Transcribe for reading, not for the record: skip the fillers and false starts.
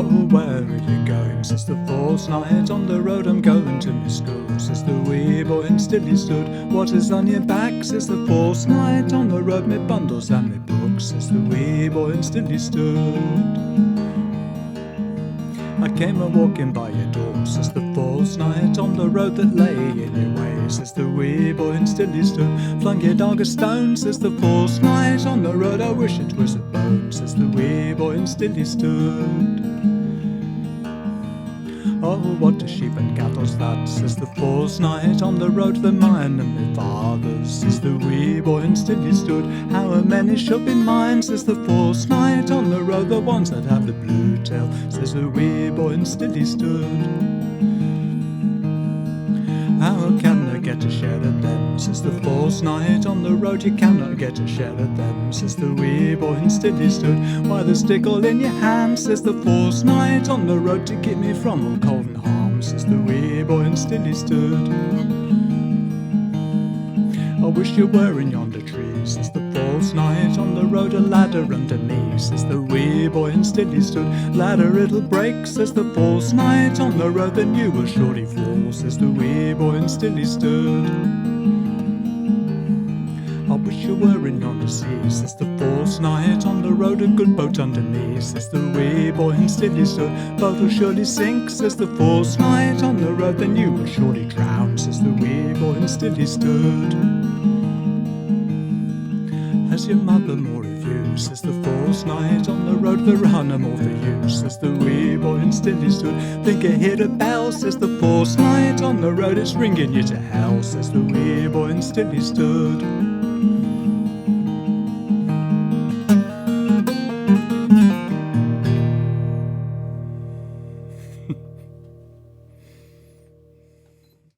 where are you going? Says the false knight, on the road I'm going to my school. Says the wee boy, and still he stood. What is on your back? Says the false knight, on the road me bundles and me books. Says the wee boy, and still he stood. I came a walking by your door, says the false knight, on the road that lay in your way. Says the wee boy, and still he stood. Flung your dog a stone, says the false knight, on the road I wish it was a bone. Says the wee boy, and still he stood. Oh, what a sheep and cattle's that, says the false knight, on the road the mine and my father's. Says the wee boy, and still he stood. How many shall be mine, says the false knight, on the road the ones that have the blue tail. Says the wee boy, and still he stood. How can I get a share of them, says the false knight, on the road you cannot get a share of them. Says the wee boy, and still he stood. Why the stick all in your hand, says the false knight, on the road to keep me from all cold and harm. Says the wee boy, and still he stood. I wish you were in yonder tree, says the false knight, on the road a ladder under me. Says the wee boy, and still he stood. Ladder it'll break, says the false knight, on the road then you will surely fall. Says the wee boy, and still he stood. I wish you were in yonder sea, says the false knight, on the road a good boat under me. Says the wee boy, and still he stood. Boat will surely sink, says the false knight, on the road then you will surely drown. Says the wee boy, and still he stood. Has your mother more of you, says the false knight, on the road there are no more for you. Says the wee boy, and still he stood. Think I hear a bell, says the false knight, on the road it's ringing you to hell. Says the wee boy, and still he stood.